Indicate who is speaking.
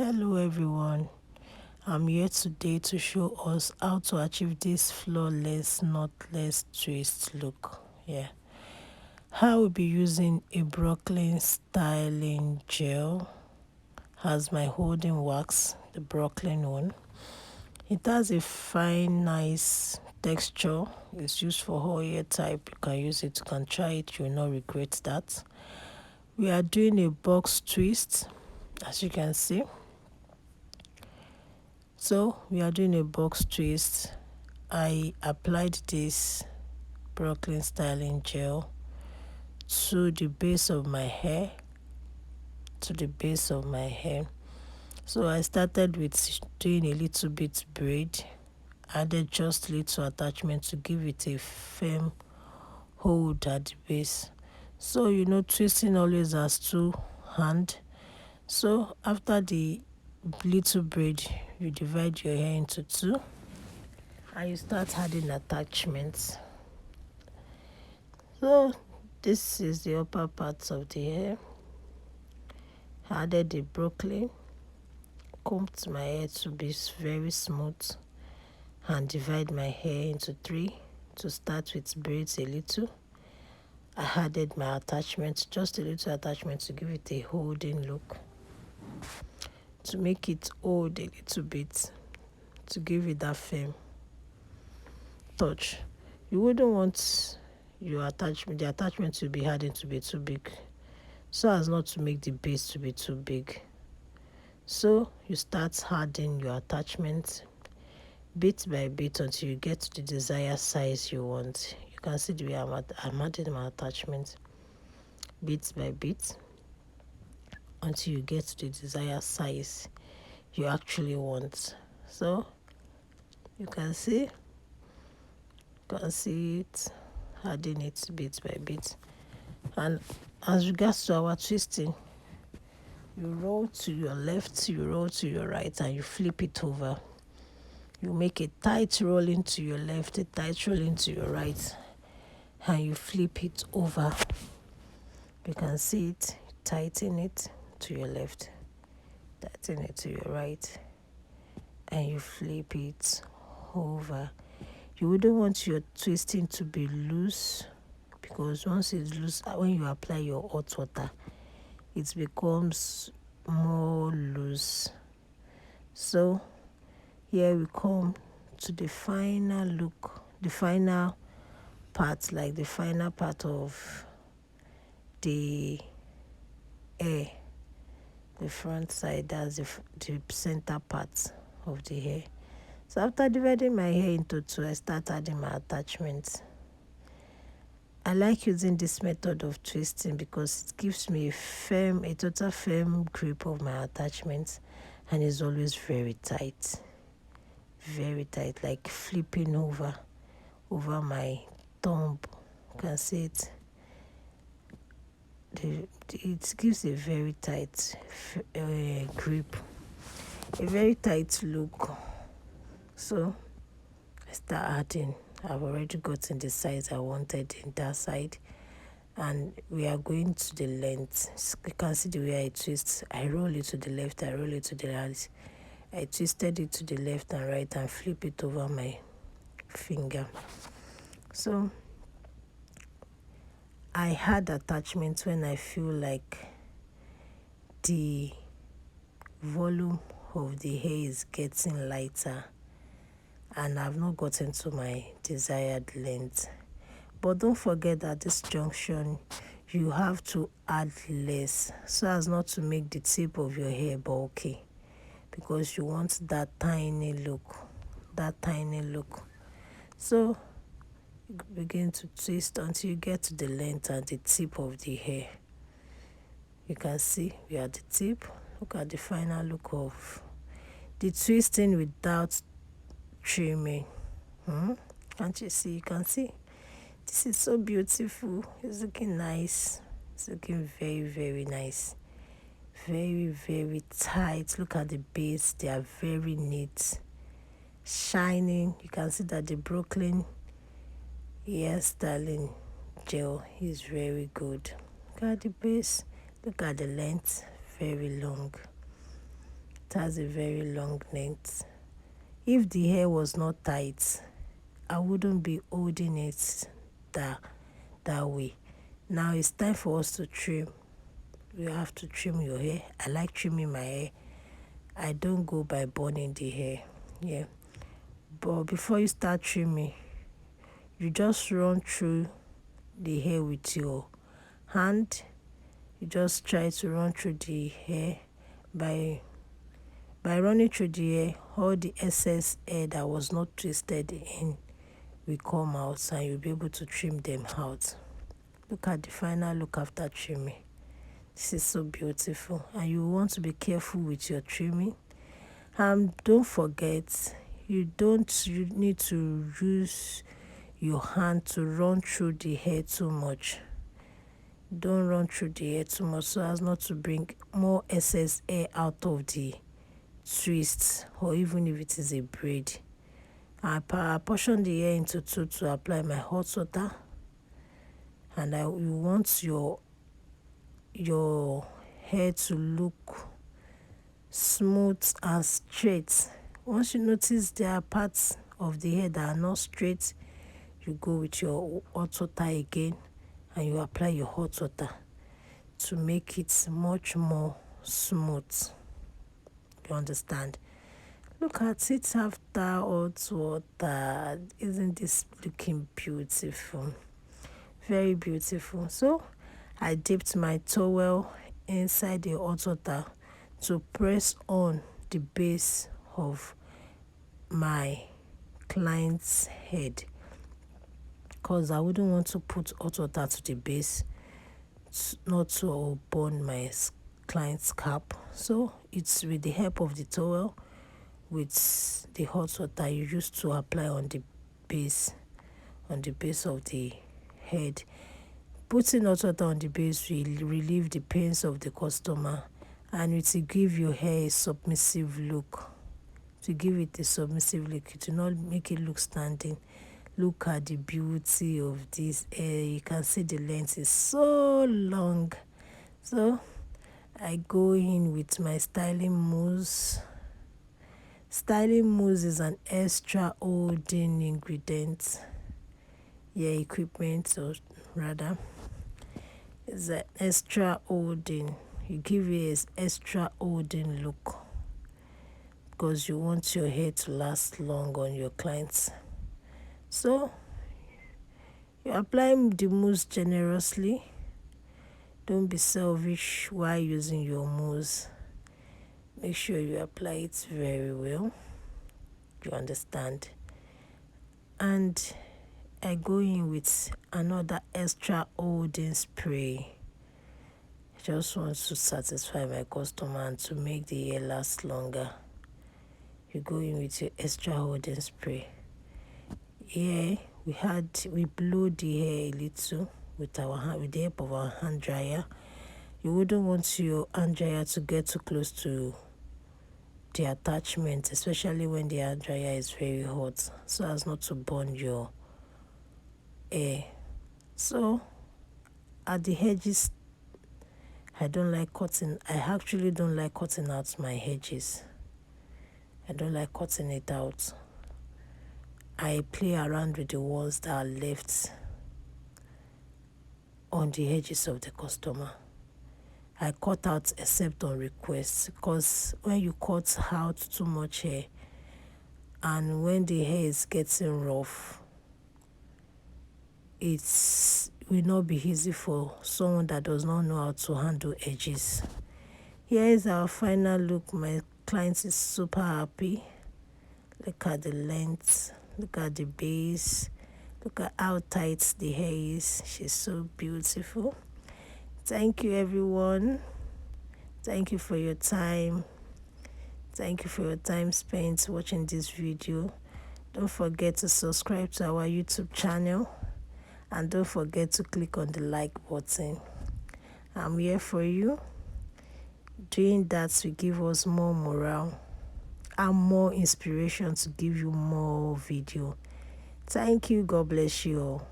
Speaker 1: Hello everyone, I'm here today to show us how to achieve this flawless knotless twist look. I will be using a Brooklyn styling gel as my holding wax, the Brooklyn one. It has a fine nice texture. It's used for all hair type. You can use it, you can try it, you will not regret that. We are doing a box twist, as you can see. So we are doing a box twist. I applied this Brooklyn styling gel to the base of my hair. So I started with doing a little bit braid, added just little attachment to give it a firm hold at the base. So twisting always has two hands. So after the little braid, you divide your hair into two and you start adding attachments. So this is the upper parts of the hair. Added the Brooklyn, combed my hair to be very smooth, and divide my hair into three. To start with braids a little, I added my attachment, just a little attachment to give it a holding look, to make it hold a little bit, to give it that firm touch. You wouldn't want the attachment to be adding to be too big, so as not to make the base to be too big. So you start adding your attachment bit by bit until you get to the desired size you want. You can see the way I'm adding my attachment bit by bit until you get to the desired size you actually want. So you can see it, adding it bit by bit. And as regards to our twisting, you roll to your left, you roll to your right, and you flip it over. You make a tight roll into your left, a tight roll into your right, and you flip it over. You can see it. Tighten it to your left, tighten it to your right, and you flip it over. You wouldn't want your twisting to be loose, because once it's loose, when you apply your hot water, it becomes more loose. So here we come to the final look, the final part, like the final part of the hair, the front side, that's the center part of the hair. So after dividing my hair into two, I start adding my attachments. I like using this method of twisting because it gives me a total firm grip of my attachments, and it's always very tight, like flipping over my thumb. You can see it. It gives a very tight grip, a very tight look. So I start adding. I've already gotten the size I wanted in that side, and we are going to the length. You can see the way I twist. I roll it to the left, I roll it to the right. I twisted it to the left and right and flip it over my finger. So I add attachments when I feel like the volume of the hair is getting lighter and I've not gotten to my desired length. But don't forget at this junction you have to add less so as not to make the tip of your hair bulky, because you want that tiny look. So you begin to twist until you get to the length and the tip of the hair. You can see we are at the tip. Look at the final look of the twisting without trimming. Can't you see? You can see. This is so beautiful. It's looking nice. It's looking very, very nice. Very, very tight. Look at the base. They are very neat. Shining. You can see that the Brooklyn hair styling gel is very good. Look at the base. Look at the length. Very long. It has a very long length. If the hair was not tight, I wouldn't be holding it that way. Now it's time for us to trim. You have to trim your hair. I like trimming my hair. I don't go by burning the hair. Yeah. But before you start trimming, you just run through the hair with your hand. You just try to run through the hair. By running through the hair, all the excess hair that was not twisted in will come out, and you'll be able to trim them out. Look at the final look after trimming. This is so beautiful, and you want to be careful with your trimming. Don't forget, you need to use your hand to run through the hair too much. Don't run through the hair too much so as not to bring more excess hair out of the twist, or even if it is a braid. I portion the hair into two to apply my hot water, and you want your hair to look smooth and straight. Once you notice there are parts of the hair that are not straight, you go with your hot water again, and you apply your hot water to make it much more smooth. You understand? Look at it after hot water. Isn't this looking beautiful? Very beautiful. So I dipped my towel inside the hot water to press on the base of my client's head, because I wouldn't want to put hot water to the base, not to burn my client's cap. So it's with the help of the towel with the hot water you used to apply on the base of the head. Putting hot water on the base will relieve the pains of the customer, and it will give your hair a submissive look. To give it a submissive look, it will not make it look standing. Look at the beauty of this hair. You can see the length is so long. So I go in with my styling mousse. Styling mousse is an extra holding ingredient. Equipment, or rather, it's an extra holding. You give it an extra holding look because you want your hair to last long on your clients. So you apply the mousse generously. Don't be selfish while using your mousse. Make sure you apply it very well. You understand? And I go in with another extra holding spray. I just want to satisfy my customer and to make the hair last longer. You go in with your extra holding spray. We blow the hair a little with the help of our hand dryer. You wouldn't want your hand dryer to get too close to the attachment, especially when the hand dryer is very hot, so as not to burn your hair. So at the edges, I actually don't like cutting out my edges. I don't like cutting it out. I play around with the ones that are left on the edges of the customer. I cut out except on request, because when you cut out too much hair and when the hair is getting rough, it will not be easy for someone that does not know how to handle edges. Here is our final look. My client is super happy. Look at the length, look at the base, look at how tight the hair is. She's so beautiful. Thank you, everyone. Thank you for your time. Thank you for your time spent watching this video. Don't forget to subscribe to our YouTube channel, and don't forget to click on the like button. I'm here for you. Doing that will give us more morale and more inspiration to give you more video. Thank you. God bless you all.